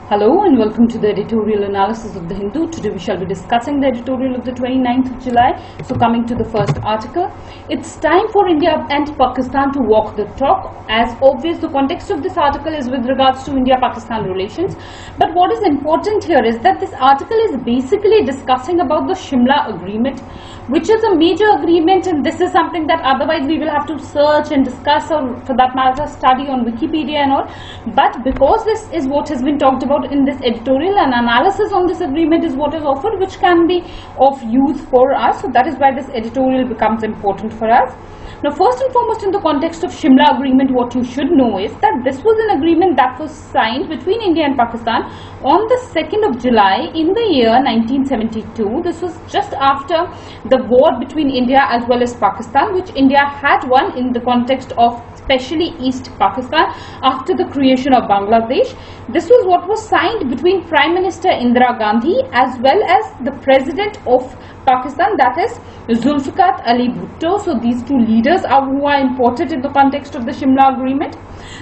Hello and welcome to the editorial analysis of the Hindu. Today we shall be discussing the editorial of the 29th of July. So coming to the first article, it's time for India and Pakistan to walk the talk. As obvious, the context of this article is with regards to India-Pakistan relations. But what is important here is that this article is basically discussing about the Shimla Agreement, which is a major agreement, and this is something that otherwise we will have to search and discuss, or for that matter study on Wikipedia and all. But because this is what has been talked about in this editorial, and analysis on this agreement is what is offered, which can be of use for us. So that is why this editorial becomes important for us. Now, first and foremost, in the context of Shimla Agreement, what you should know is that this was an agreement that was signed between India and Pakistan on the 2nd of July in the year 1972. This was just after the war between India as well as Pakistan, which India had won in the context of especially East Pakistan after the creation of Bangladesh. This was what was signed between Prime Minister Indira Gandhi as well as the President of Pakistan, that is Zulfikar Ali Bhutto. So these two leaders are who are important in the context of the Shimla Agreement.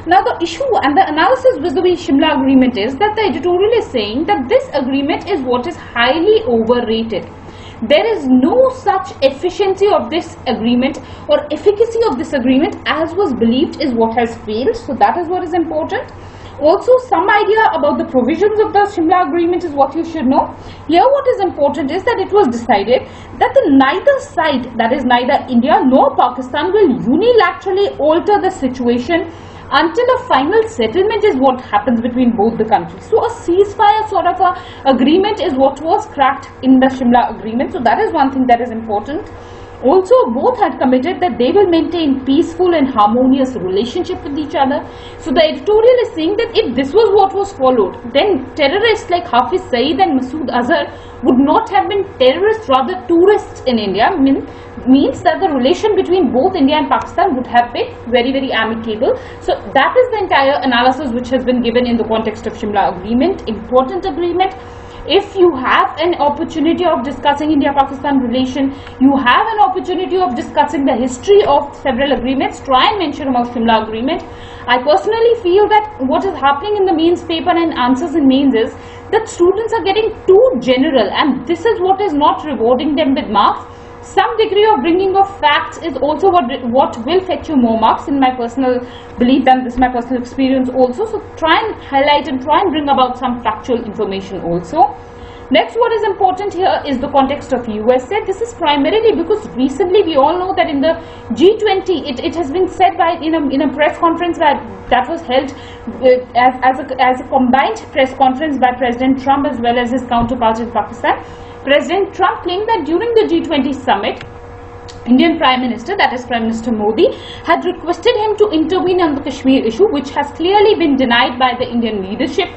Now the issue and the analysis with the Shimla Agreement is that the editorial is saying that this agreement is what is highly overrated. There is no such efficiency of this agreement or efficacy of this agreement as was believed is what has failed. So that is what is important. Also, some idea about the provisions of the Shimla Agreement is what you should know. Here what is important is that it was decided that neither side, that is neither India nor Pakistan, will unilaterally alter the situation until a final settlement is what happens between both the countries. So a ceasefire sort of a agreement is what was cracked in the Shimla Agreement. So that is one thing that is important. Also, both had committed that they will maintain peaceful and harmonious relationship with each other. So the editorial is saying that if this was what was followed, then terrorists like Hafiz Saeed and Masood Azhar would not have been terrorists, rather tourists in India. Means that the relation between both India and Pakistan would have been very, very amicable. So that is the entire analysis which has been given in the context of Shimla Agreement. Important agreement. If you have an opportunity of discussing India-Pakistan relation, you have an opportunity of discussing the history of several agreements, try and mention about Shimla Agreement. I personally feel that what is happening in the mains paper and answers in mains is that students are getting too general, and this is what is not rewarding them with marks. Some degree of bringing of facts is also what will fetch you more marks, in my personal belief, and this is my personal experience also. So try and highlight and try and bring about some factual information also. Next, what is important here is the context of USA. This is primarily because recently we all know that in the G20, it has been said by in a press conference that was held as a combined press conference by President Trump as well as his counterpart in Pakistan. President Trump claimed that during the G20 summit, Indian Prime Minister, that is Prime Minister Modi, had requested him to intervene on the Kashmir issue, which has clearly been denied by the Indian leadership.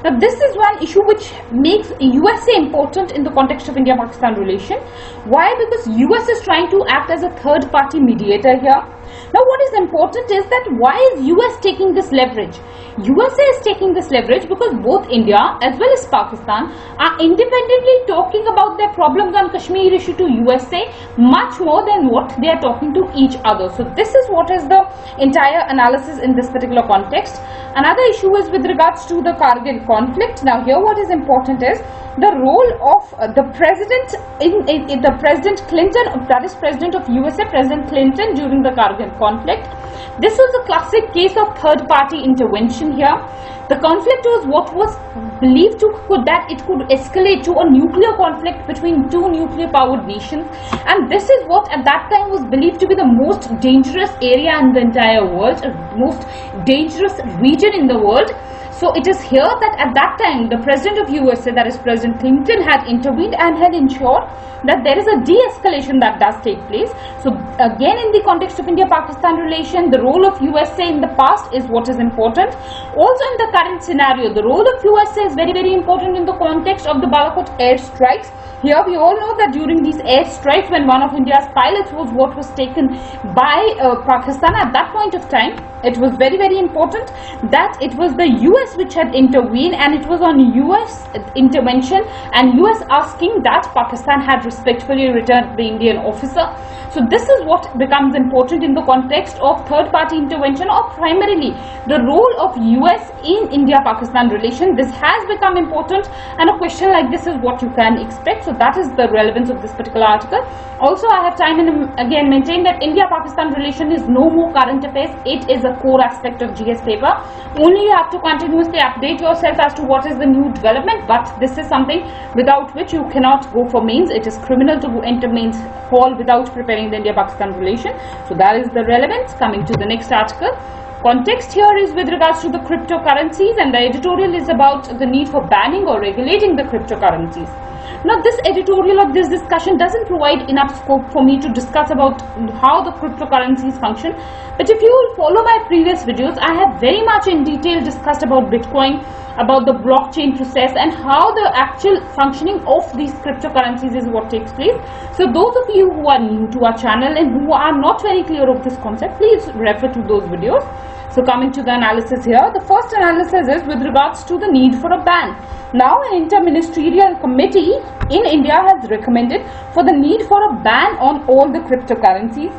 Now, this is one issue which makes USA important in the context of India-Pakistan relation. Why? Because US is trying to act as a third-party mediator here. Now, what is important is that why is US taking this leverage? USA is taking this leverage because both India as well as Pakistan are independently talking about their problems on Kashmir issue to USA much more than what they are talking to each other. So this is what is the entire analysis in this particular context. Another issue is with regards to the Kargil conflict. Now here what is important is the role of the president in the President Clinton, that is President of USA, President Clinton, during the Kargil conflict. This was a classic case of third-party intervention here. The conflict was what was believed to that it could escalate to a nuclear conflict between two nuclear-powered nations, and this is what at that time was believed to be the most dangerous area in the entire world, most dangerous region in the world. So it is here that at that time the President of USA, that is President Clinton, had intervened and had ensured that there is a de-escalation that does take place. So again, in the context of India-Pakistan relation, the role of USA in the past is what is important. Also in the current scenario, the role of USA is very, very important in the context of the Balakot airstrikes. Here we all know that during these airstrikes, when one of India's pilots was what was taken by Pakistan at that point of time, it was very, very important that it was the US which had intervened, and it was on US intervention and US asking that Pakistan had respectfully returned the Indian officer. So this is what becomes important in the context of third party intervention, or primarily the role of US in India-Pakistan relation. This has become important, and a question like this is what you can expect. So that is the relevance of this particular article. Also, I have time and again maintained that India-Pakistan relation is no more current affairs. It is a core aspect of GS paper. Only you have to continuously update yourself as to what is the new development, but this is something without which you cannot go for mains. It is criminal to enter mains hall without preparing the India-Pakistan relation. So that is the relevance. Coming to the next article. Context here is with regards to the cryptocurrencies, and the editorial is about the need for banning or regulating the cryptocurrencies. Now, this editorial or this discussion doesn't provide enough scope for me to discuss about how the cryptocurrencies function. But if you will follow my previous videos, I have very much in detail discussed about Bitcoin, about the blockchain process, and how the actual functioning of these cryptocurrencies is what takes place. So those of you who are new to our channel and who are not very clear of this concept, please refer to those videos. So coming to the analysis here, the first analysis is with regards to the need for a ban. Now, an interministerial committee in India has recommended for the need for a ban on all the cryptocurrencies.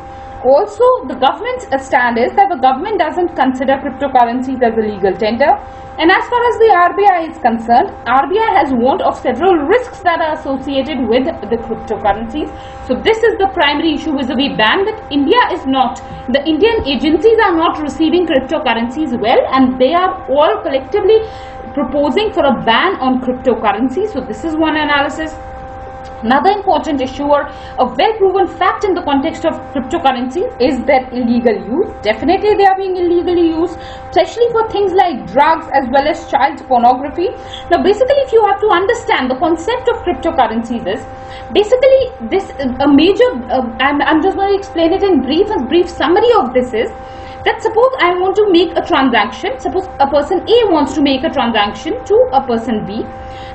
Also, the government's stand is that the government doesn't consider cryptocurrencies as a legal tender. And as far as the RBI is concerned, RBI has warned of several risks that are associated with the cryptocurrencies. So this is the primary issue vis-a-vis ban, that India is not, the Indian agencies are not receiving cryptocurrencies well, and they are all collectively proposing for a ban on cryptocurrencies. So this is one analysis. Another important issue, or a well-proven fact in the context of cryptocurrency, is their illegal use. Definitely they are being illegally used, especially for things like drugs as well as child pornography. Now basically, if you have to understand the concept of cryptocurrencies is, basically this a major, I'm just going to explain it in brief. A brief summary of this is that suppose I want to make a transaction, suppose a person A wants to make a transaction to a person B.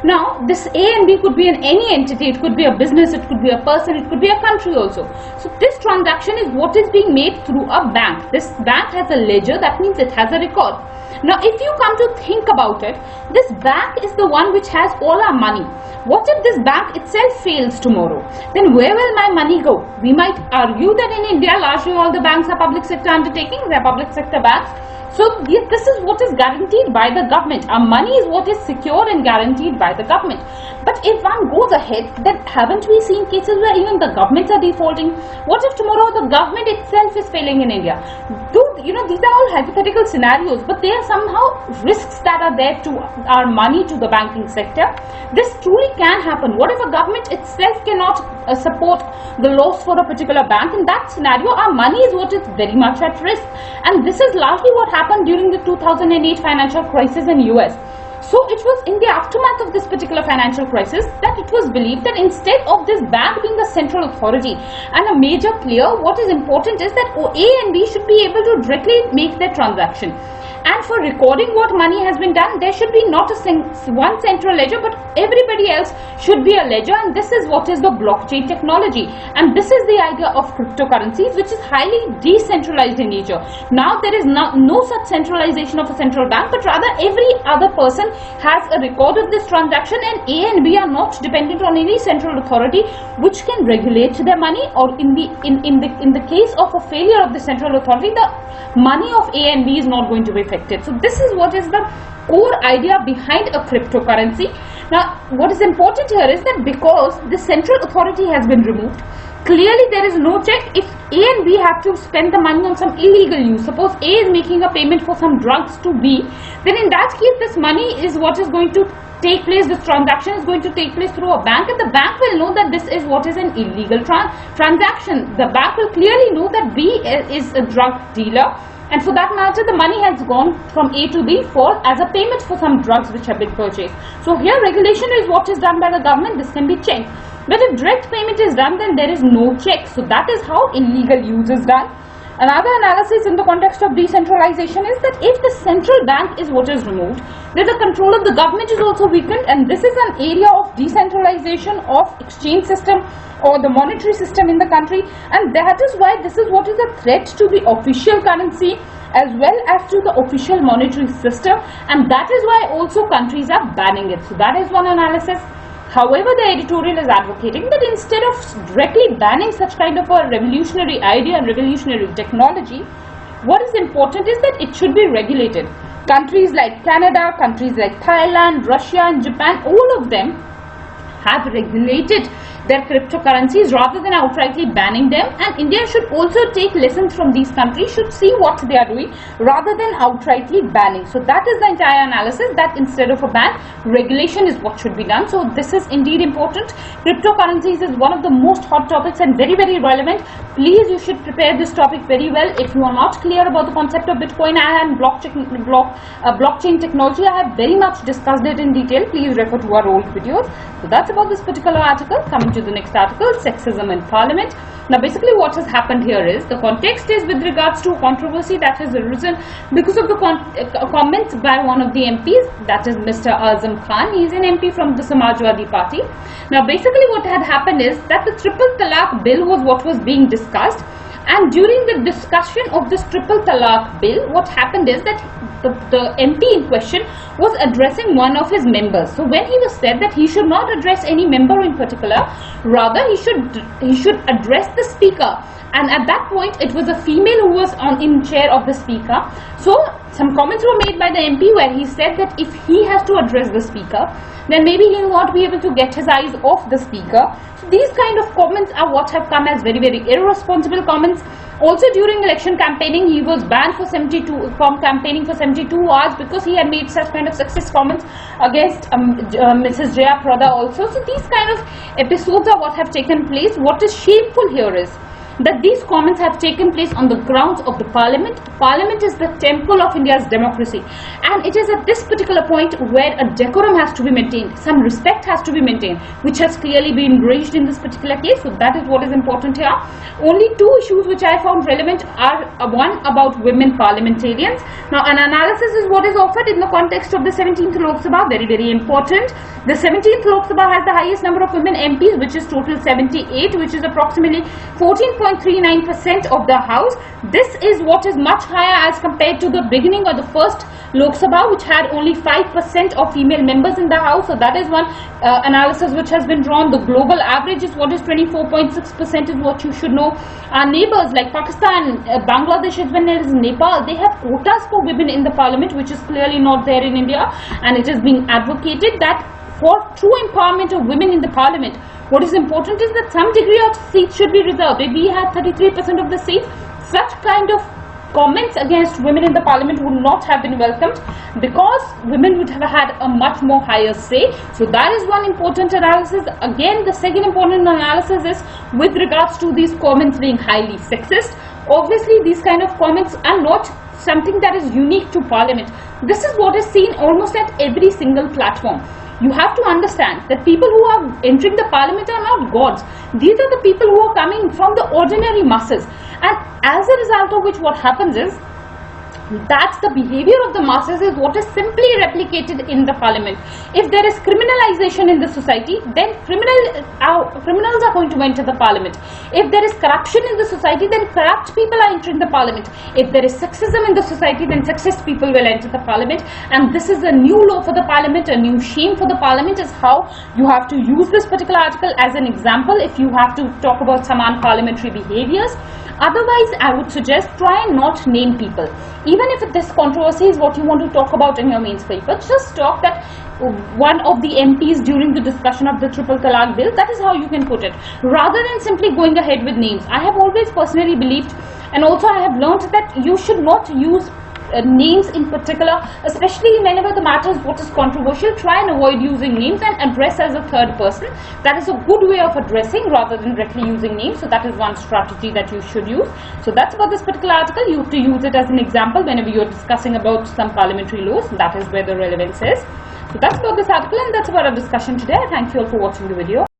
Now this A and B could be in any entity, it could be a business, it could be a person, it could be a country also. So this transaction is what is being made through a bank. This bank has a ledger, that means it has a record. Now if you come to think about it, this bank is the one which has all our money. What if this bank itself fails tomorrow? Then where will my money go? We might argue that in India largely all the banks are public sector undertakings, they are public sector banks. So this is what is guaranteed by the government. Our money is what is secured and guaranteed by the government. But if one goes ahead, then haven't we seen cases where even the governments are defaulting? What if tomorrow the government itself is failing in India? These are all hypothetical scenarios, but they are somehow risks that are there to our money, to the banking sector. This truly can happen. What if a government itself cannot support the loss for a particular bank? In that scenario, our money is what is very much at risk. And this is largely what happened during the 2008 financial crisis in US. So it was in the aftermath of this particular financial crisis that it was believed that instead of this bank being a central authority and a major player, what is important is that A and B should be able to directly make their transaction. And for recording what money has been done, there should be not one central ledger, but everybody else should be a ledger, and this is what is the blockchain technology. And this is the idea of cryptocurrencies, which is highly decentralized in nature. Now there is no such centralization of a central bank, but rather every other person has a record of this transaction, and A and B are not dependent on any central authority which can regulate their money, or in the case of a failure of the central authority, the money of A and B is not going to be affected. So this is what is the core idea behind a cryptocurrency. Now what is important here is that because the central authority has been removed, clearly there is no check. If A and B have to spend the money on some illegal use, suppose A is making a payment for some drugs to B, then in that case this money is what is going to take place, this transaction is going to take place through a bank, and the bank will know that this is what is an illegal transaction. The bank will clearly know that B is a drug dealer, and for that matter the money has gone from A to B as a payment for some drugs which have been purchased. So here regulation is what is done by the government, this can be checked. But if direct payment is done, then there is no check. So that is how illegal use is done. Another analysis in the context of decentralization is that if the central bank is what is removed, that the control of the government is also weakened, and this is an area of decentralization of exchange system or the monetary system in the country, and that is why this is what is a threat to the official currency as well as to the official monetary system, and that is why also countries are banning it. So that is one analysis. However, the editorial is advocating that instead of directly banning such kind of a revolutionary idea and revolutionary technology, what is important is that it should be regulated. Countries like Canada, countries like Thailand, Russia and Japan, all of them have regulated their cryptocurrencies rather than outrightly banning them, and India should also take lessons from these countries, should see what they are doing rather than outrightly banning. So that is the entire analysis, that instead of a ban, regulation is what should be done. So this is indeed important. Cryptocurrencies is one of the most hot topics and very relevant. Please, you should prepare this topic very well. If you are not clear about the concept of Bitcoin and blockchain technology, I have very much discussed it in detail. Please refer to our old videos. So that's about this particular article. Coming to the next article, sexism in parliament. Now basically what has happened here is, the context is with regards to controversy that has arisen because of the comments by one of the MPs, that is Mr. Azam Khan. He is an MP from the Samajwadi Party. Now basically what had happened is that the triple talaq bill was what was being discussed, and during the discussion of this triple talaq bill, what happened is that the MP in question was addressing one of his members. So when he was said that he should not address any member in particular, rather he should address the speaker, and at that point it was a female who was in chair of the speaker. So some comments were made by the MP where he said that if he has to address the speaker, then maybe he will not be able to get his eyes off the speaker. So these kind of comments are what have come as very irresponsible comments. Also during election campaigning, he was banned from campaigning for 72 hours because he had made such kind of sexist comments against Mrs. Jaya Prada also. So these kind of episodes are what have taken place. What is shameful here is that these comments have taken place on the grounds of the parliament. Parliament is the temple of India's democracy, and it is at this particular point where a decorum has to be maintained, some respect has to be maintained, which has clearly been breached in this particular case. So that is what is important here. Only two issues which I found relevant are one about women parliamentarians. Now an analysis is what is offered in the context of the 17th Lok Sabha, very important. The 17th Lok Sabha has the highest number of women MPs, which is total 78, which is approximately 14.39% of the house. This is what is much higher as compared to the beginning of the first Lok Sabha, which had only 5% of female members in the house. So that is one analysis which has been drawn. The global average is what is 24.6%, is what you should know. Our neighbors like Pakistan, Bangladesh as well as Nepal, they have quotas for women in the parliament, which is clearly not there in India, and it is being advocated that for true empowerment of women in the parliament, what is important is that some degree of seats should be reserved. If we had 33% of the seats, such kind of comments against women in the parliament would not have been welcomed, because women would have had a much more higher say. So that is one important analysis. Again, the second important analysis is with regards to these comments being highly sexist. Obviously, these kind of comments are not something that is unique to parliament. This is what is seen almost at every single platform. You have to understand that people who are entering the parliament are not gods. These are the people who are coming from the ordinary masses, and as a result of which what happens is that the behavior of the masses is what is simply replicated in the parliament. If there is criminalization in the society, then criminals are going to enter the parliament. If there is corruption in the society, then corrupt people are entering the parliament. If there is sexism in the society, then sexist people will enter the parliament. And this is a new law for the parliament, a new shame for the parliament, is how you have to use this particular article as an example if you have to talk about some unparliamentary behaviors. Otherwise, I would suggest try and not name people. Even if this controversy is what you want to talk about in your mains paper, just talk that one of the MPs during the discussion of the triple talaq bill, that is how you can put it, rather than simply going ahead with names. I have always personally believed, and also I have learned, that you should not use names in particular, especially whenever the matter is what is controversial. Try and avoid using names and address as a third person. That is a good way of addressing rather than directly using names. So that is one strategy that you should use. So that's about this particular article. You have to use it as an example whenever you are discussing about some parliamentary laws. That is where the relevance is. So that's about this article, and that's about our discussion today. Thank you all for watching the video.